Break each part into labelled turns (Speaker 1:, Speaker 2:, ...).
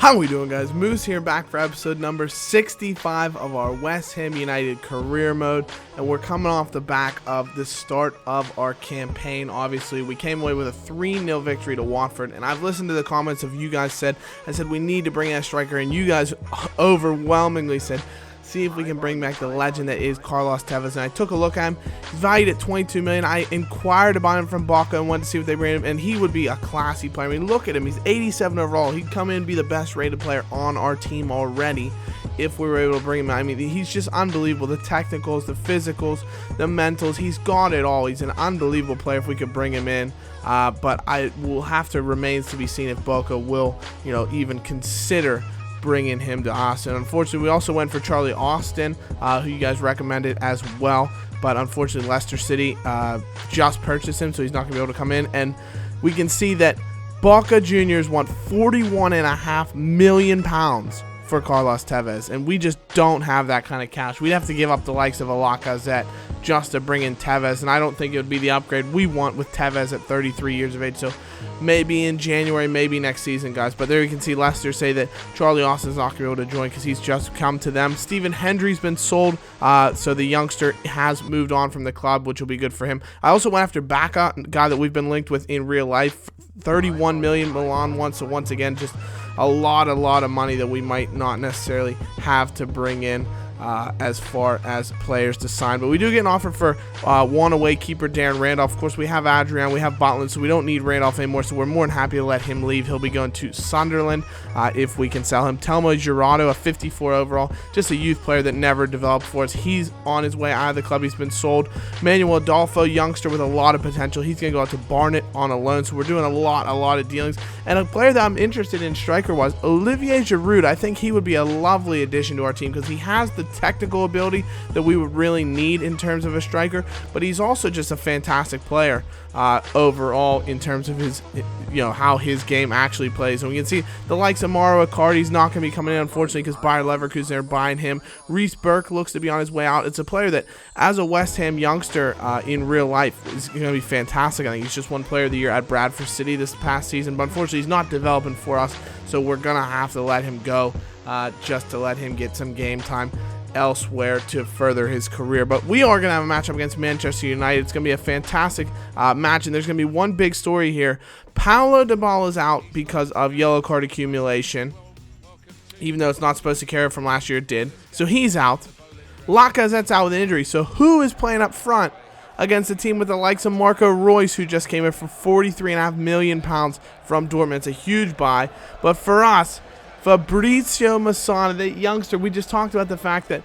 Speaker 1: How we doing, guys? Moose here, back for episode number 65 of our West Ham United career mode, and we're coming off the back of the start of our campaign. Obviously, we came away with a 3-0 victory to Watford, and I've listened to the comments of you guys I said we need to bring in a striker, and you guys overwhelmingly said see if we can bring back the legend that is Carlos Tevez. And I took a look at him. He's valued at 22 million. I inquired about him from Boca and wanted to see what they bring him, and he would be a classy player. I mean, look at him. He's 87 overall. He'd come in and be the best rated player on our team already if we were able to bring him. I mean, he's just unbelievable. The technicals, the physicals, the mentals, he's got it all. He's an unbelievable player if we could bring him in. But I will have to remains to be seen if Boca will, even consider bringing him to us. And unfortunately, we also went for Charlie Austin, who you guys recommended as well, but unfortunately Leicester City just purchased him, so he's not going to be able to come in. And we can see that Boca Juniors want £41.5 million for Carlos Tevez, and we just don't have that kind of cash. We'd have to give up the likes of a Lacazette just to bring in Tevez, and I don't think it would be the upgrade we want with Tevez at 33 years of age. So maybe in January, maybe next season, guys. But there you can see Leicester say that Charlie Austin's not going to be able to join because he's just come to them. Stephen Hendry's been sold, so the youngster has moved on from the club, which will be good for him. I also went after Bacca, a guy that we've been linked with in real life. 31 million Milan won, so once again, just a lot of money that we might not necessarily have to bring in as far as players to sign. But we do get an offer for one away keeper, Darren Randolph. Of course, we have Adrian, we have Butland, so we don't need Randolph anymore, so we're more than happy to let him leave. He'll be going to Sunderland if we can sell him. Telmo Girardo, a 54 overall, just a youth player that never developed for us. He's on his way out of the club. He's been sold. Manuel Adolfo, youngster with a lot of potential. He's going to go out to Barnet on a loan, so we're doing a lot of dealings. And a player that I'm interested in striker-wise, Olivier Giroud. I think he would be a lovely addition to our team because he has the technical ability that we would really need in terms of a striker, but he's also just a fantastic player overall in terms of his, how his game actually plays. And we can see the likes of Mauro Icardi's not going to be coming in, unfortunately, because Bayer Leverkusen are buying him. Reece Burke looks to be on his way out. It's a player that, as a West Ham youngster in real life, is going to be fantastic. I think he's just won Player of the Year at Bradford City this past season, but unfortunately, he's not developing for us, so we're going to have to let him go just to let him get some game time elsewhere to further his career. But we are going to have a matchup against Manchester United. It's going to be a fantastic match, and there's going to be one big story here. Paulo Dybala is out because of yellow card accumulation, even though it's not supposed to carry from last year. It did, so he's out. Lacazette's out with an injury, so who is playing up front against a team with the likes of Marco Reus, who just came in for £43.5 million from Dortmund? It's a huge buy, but for us, Fabrizio Massana, the youngster, we just talked about the fact that,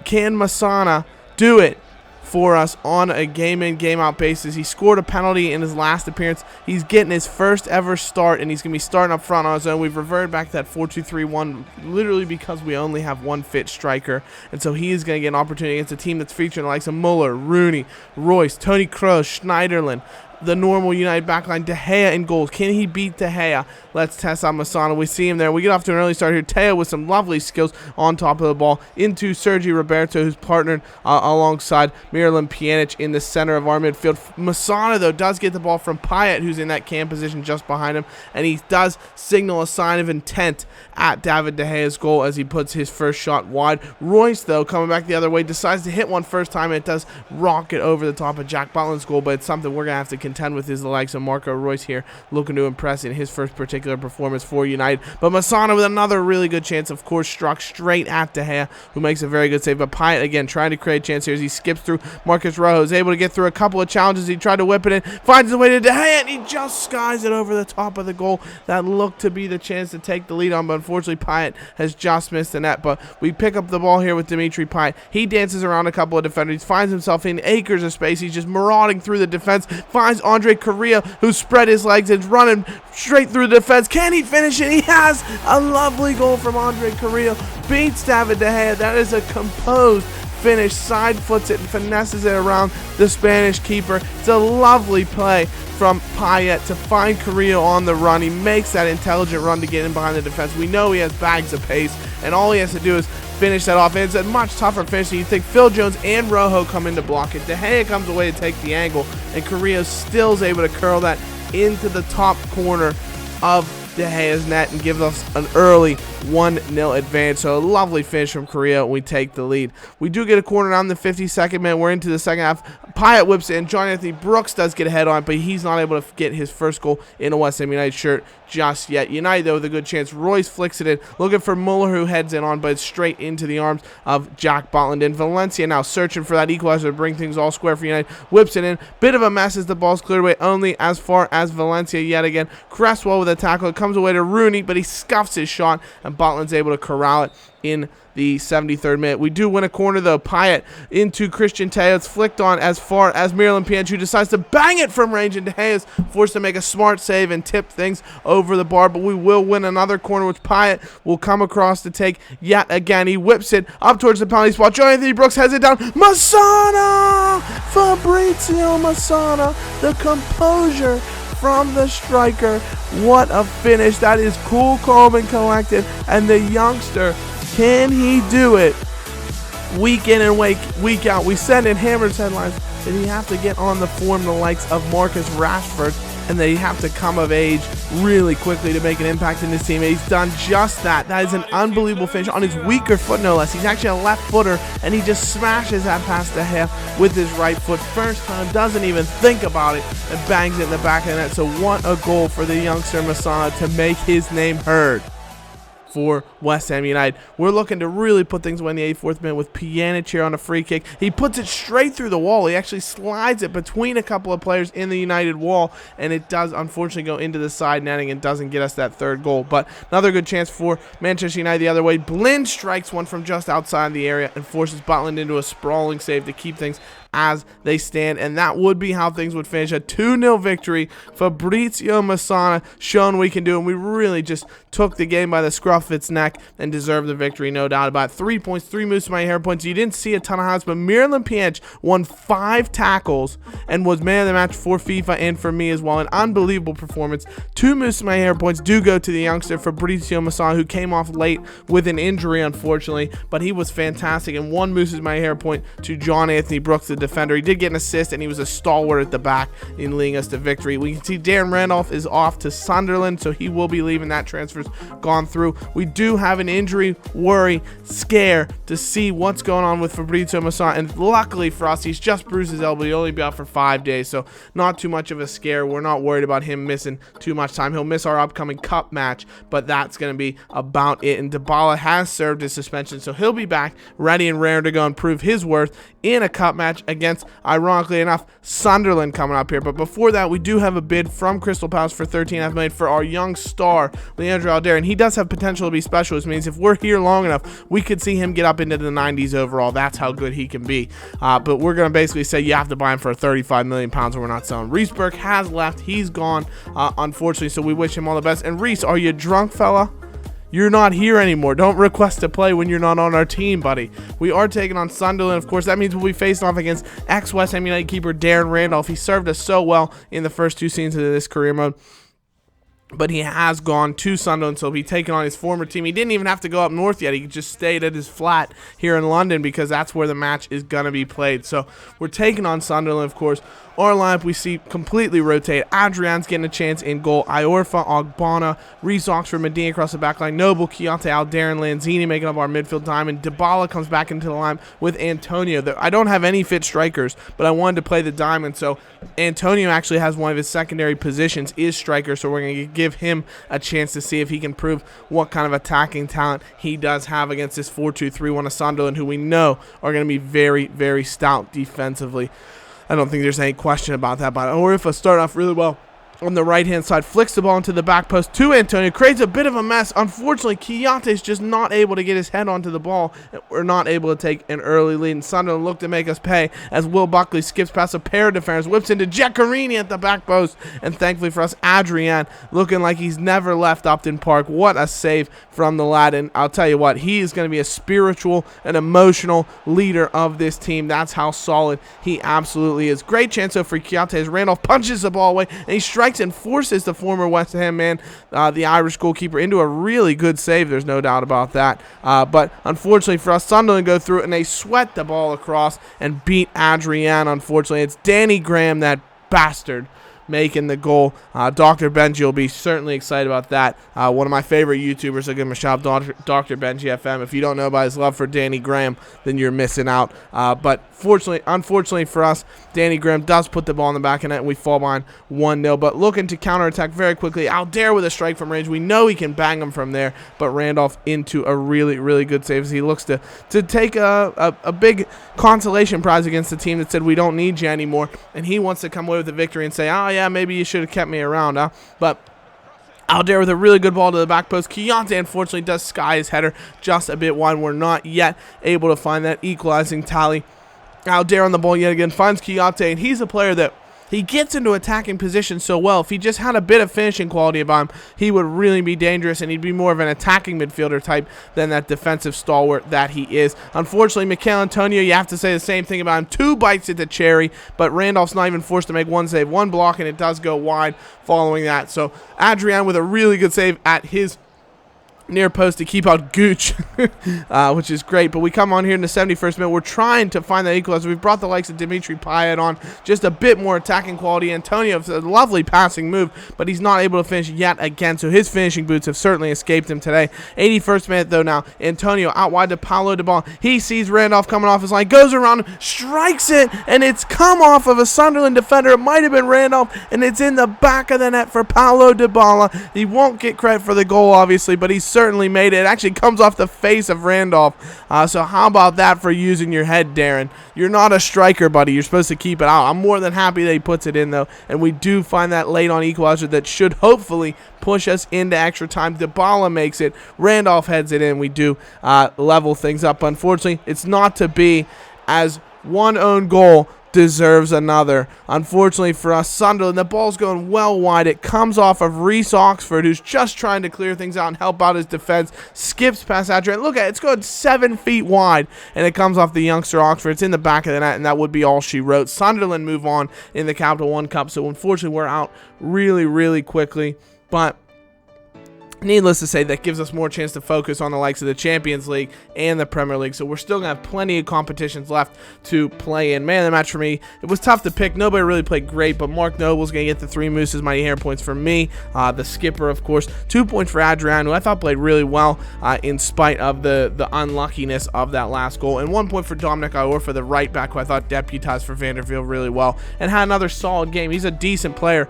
Speaker 1: can Massana do it for us on a game-in, game-out basis? He scored a penalty in his last appearance. He's getting his first ever start, and he's going to be starting up front on his own. We've reverted back to that 4-2-3-1 literally because we only have one fit striker, and so he is going to get an opportunity against a team that's featuring the likes of Muller, Rooney, Royce, Toni Kroos, Schneiderlin, the normal United backline. De Gea in goals. Can he beat De Gea? Let's test on Massana. We see him there. We get off to an early start here. Teo with some lovely skills on top of the ball into Sergi Roberto, who's partnered alongside Miralem Pjanic in the center of our midfield. Massana, though, does get the ball from Payet, who's in that cam position just behind him, and he does signal a sign of intent at David De Gea's goal as he puts his first shot wide. Royce, though, coming back the other way, decides to hit one first time, and it does rocket over the top of Jack Butland's goal, but it's something we're going to have to contend with, is the likes of Marco Reus here looking to impress in his first particular performance for United. But Massana with another really good chance, of course, struck straight at De Gea, who makes a very good save. But Payet, again, trying to create a chance here as he skips through Marcus Rojo, is able to get through a couple of challenges. He tried to whip it in, finds his way to De Gea, and he just skies it over the top of the goal. That looked to be the chance to take the lead on, but unfortunately Payet has just missed the net. But we pick up the ball here with Dimitri Payet. He dances around a couple of defenders, finds himself in acres of space. He's just marauding through the defense, finds Andre Correa, who spread his legs and is running straight through the defense. Can he finish it? He has a lovely goal from Andre Correa. Beats David De Gea. That is a composed finish, side foots it and finesses it around the Spanish keeper. It's a lovely play from Payet to find Correa on the run. He makes that intelligent run to get in behind the defense. We know he has bags of pace, and all he has to do is finish that off. And it's a much tougher finish. You think Phil Jones and Rojo come in to block it. De Gea comes away to take the angle, and Correa still is able to curl that into the top corner of De Gea's net and gives us an early 1-0 advance. So a lovely finish from Korea, and we take the lead. We do get a corner on the 52nd minute. We're into the second half. Pyatt whips it in. John Anthony Brooks does get a head on it, but he's not able to get his first goal in a West Ham United shirt just yet. United, though, with a good chance. Royce flicks it in, looking for Muller, who heads in on, but it's straight into the arms of Jack Butland. And Valencia now searching for that equalizer to bring things all square for United. Whips it in. Bit of a mess as the ball's cleared away, only as far as Valencia yet again. Cresswell with a tackle. It comes away to Rooney, but he scuffs his shot, and Butland's able to corral it in the 73rd minute. We do win a corner, though. Pyatt into Christian Teo. It's flicked on as far as Miralem Pjanic, who decides to bang it from range, and De Gea is forced to make a smart save and tip things over the bar. But we will win another corner, which Pyatt will come across to take yet again. He whips it up towards the penalty spot. John Anthony Brooks heads it down. Masana! Fabrizio Masana. The composure from the striker. What a finish. That is cool, calm, and collected. And the youngster, can he do it? Week in and week out. We said in Hammer's headlines that he have to get on the form the likes of Marcus Rashford, and they have to come of age really quickly to make an impact in this team. And he's done just that. That is an unbelievable finish on his weaker foot, no less. He's actually a left footer, and he just smashes that past De Gea with his right foot. First time, doesn't even think about it, and bangs it in the back of the net. So what a goal for the youngster Masana to make his name heard for West Ham United. We're looking to really put things away in the 84th minute with Pjanic here on a free kick. He puts it straight through the wall. He actually slides it between a couple of players in the United wall, and it does unfortunately go into the side netting and doesn't get us that third goal. But another good chance for Manchester United the other way. Blind strikes one from just outside the area and forces Butland into a sprawling save to keep things as they stand, and that would be how things would finish. A 2-0 victory. Fabrizio Masana shown we can do, and we really just took the game by the scruff of its neck and deserved the victory, no doubt about it. 3 points, 3 moves to my hair points. You didn't see a ton of highlights, but Miralem Pjanic won 5 tackles and was man of the match for FIFA and for me as well. An unbelievable performance. 2 moves to my hair points do go to the youngster Fabrizio Masana, who came off late with an injury, unfortunately, but he was fantastic. And 1 moves to my hair point to John Anthony Brooks, the defender. He did get an assist, and he was a stalwart at the back in leading us to victory. We can see Darren Randolph is off to Sunderland, so he will be leaving. That transfer's gone through. We do have an injury worry scare to see what's going on with Fabrizio Masana, and luckily for us, he's just bruised his elbow. He'll only be out for 5 days, so not too much of a scare. We're not worried about him missing too much time. He'll miss our upcoming cup match, but that's going to be about it. And Dybala has served his suspension, so he'll be back ready and raring to go and prove his worth in a cup match against, ironically enough, Sunderland coming up here. But before that, we do have a bid from Crystal Palace for $13.5 million for our young star, Leandro Alder, and he does have potential to be special, which means if we're here long enough, we could see him get up into the 90s overall. That's how good he can be. But we're going to basically say you have to buy him for £35 million or we're not selling. Reece Burke has left. He's gone, unfortunately, so we wish him all the best. And Reece, are you drunk, fella? You're not here anymore. Don't request to play when you're not on our team, buddy. We are taking on Sunderland, of course. That means we'll be facing off against ex-West Ham United keeper Darren Randolph. He served us so well in the first 2 seasons of this career mode, but he has gone to Sunderland, so he'll be taking on his former team. He didn't even have to go up north yet. He just stayed at his flat here in London because that's where the match is going to be played. So we're taking on Sunderland, of course. Our lineup we see completely rotate. Adrian's getting a chance in goal. Iorfa, Ogbonna, Reece Oxford, Medina across the back line. Noble, Chiante, Alderaan, Lanzini making up our midfield diamond. Dybala comes back into the line with Antonio. I don't have any fit strikers, but I wanted to play the diamond, so Antonio actually has one of his secondary positions is striker, so we're going to give him a chance to see if he can prove what kind of attacking talent he does have against this 4-2-3-1 of Sunderland, who we know are going to be very, very stout defensively. I don't think there's any question about that. But Iorfa started off really well on the right-hand side, flicks the ball into the back post to Antonio, creates a bit of a mess. Unfortunately, Chiante's just not able to get his head onto the ball. We're not able to take an early lead, and Sunderland look to make us pay as Will Buckley skips past a pair of defenders, whips into Giacorini at the back post, and thankfully for us, Adrian looking like he's never left Upton Park. What a save from the lad, and I'll tell you what, he is going to be a spiritual and emotional leader of this team. That's how solid he absolutely is. Great chance for Chiante as Randolph punches the ball away, and he strikes and forces the former West Ham man, the Irish goalkeeper, into a really good save. There's no doubt about that. But unfortunately for us, Sunderland go through it, and they sweat the ball across and beat Adrian, unfortunately. It's Danny Graham, that bastard, making the goal. Dr. Benji will be certainly excited about that. One of my favorite YouTubers, I'll give him a shout out, Dr. Benji FM. If you don't know about his love for Danny Graham, then you're missing out. But unfortunately for us, Danny Graham does put the ball in the back of net, and we fall behind 1-0. But looking to counterattack very quickly. Aldair with a strike from range. We know he can bang him from there, but Randolph into a really, really good save as he looks to take a big consolation prize against the team that said we don't need you anymore, and he wants to come away with the victory and say, oh yeah, maybe you should have kept me around, huh? But Aldair with a really good ball to the back post. Keontae unfortunately does sky his header just a bit wide. We're not yet able to find that equalizing tally. Aldair on the ball yet again, finds Keontae, and he's a player that he gets into attacking position so well. If he just had a bit of finishing quality about him, he would really be dangerous, and he'd be more of an attacking midfielder type than that defensive stalwart that he is. Unfortunately, Mikel Antonio, you have to say the same thing about him. 2 bites at the cherry, but Randolph's not even forced to make one save. 1 block, and it does go wide following that. So Adrian with a really good save at his near post to keep out Gooch, which is great. But we come on here in the 71st minute. We're trying to find that equalizer. We've brought the likes of Dimitri Payet on, just a bit more attacking quality. Antonio, a lovely passing move, but he's not able to finish yet again, so his finishing boots have certainly escaped him today. 81st minute, though, now. Antonio out wide to Paulo Dybala. He sees Randolph coming off his line, goes around him, strikes it, and it's come off of a Sunderland defender. It might have been Randolph, and it's in the back of the net for Paulo Dybala. He won't get credit for the goal, obviously, but he's certainly made it. It actually comes off the face of Randolph. So how about that for using your head, Darren? You're not a striker, buddy. You're supposed to keep it out. I'm more than happy that he puts it in, though, and we do find that late on equalizer that should hopefully push us into extra time. Dybala makes it. Randolph heads it in. We do level things up. Unfortunately, it's not to be, as one own goal deserves another. Unfortunately for us, Sunderland, the ball's going well wide. It comes off of Reece Oxford, who's just trying to clear things out and help out his defense. Skips past Adrian. Look at it. It's going 7 feet wide, and it comes off the youngster Oxford. It's in the back of the net, and that would be all she wrote. Sunderland move on in the Capital One Cup, so unfortunately we're out really, really quickly. But needless to say, that gives us more chance to focus on the likes of the Champions League and the Premier League. So we're still going to have plenty of competitions left to play in. Man of the match for me, it was tough to pick. Nobody really played great, but Mark Noble's going to get the 3 Mooses Mighty Hair points for me. The skipper, of course. 2 points for Adrian, who I thought played really well in spite of the unluckiness of that last goal. And 1 point for Dominic Ior for the right back, who I thought deputized for Vanderfield really well and had another solid game. He's a decent player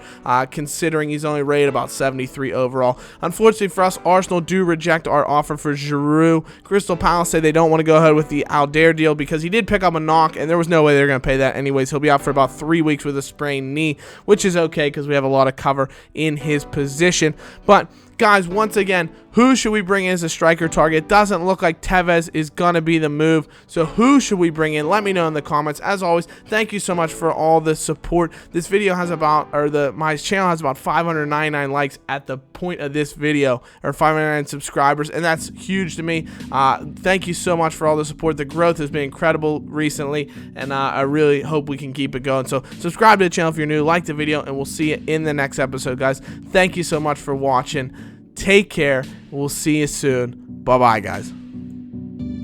Speaker 1: considering he's only rated about 73 overall. Unfortunately for us, Arsenal do reject our offer for Giroud. Crystal Palace say they don't want to go ahead with the Aldair deal because he did pick up a knock, and there was no way they're going to pay that anyways. He'll be out for about 3 weeks with a sprained knee, which is okay because we have a lot of cover in his position. But guys, once again, who should we bring in as a striker target? Doesn't look like Tevez is going to be the move. So who should we bring in? Let me know in the comments. As always, thank you so much for all the support. This video has about, my channel has about 599 likes at the point of this video, or 599 subscribers, and that's huge to me. Thank you so much for all the support. The growth has been incredible recently, and I really hope we can keep it going. So subscribe to the channel if you're new, like the video, and we'll see you in the next episode, guys. Thank you so much for watching. Take care. We'll see you soon. Bye-bye, guys.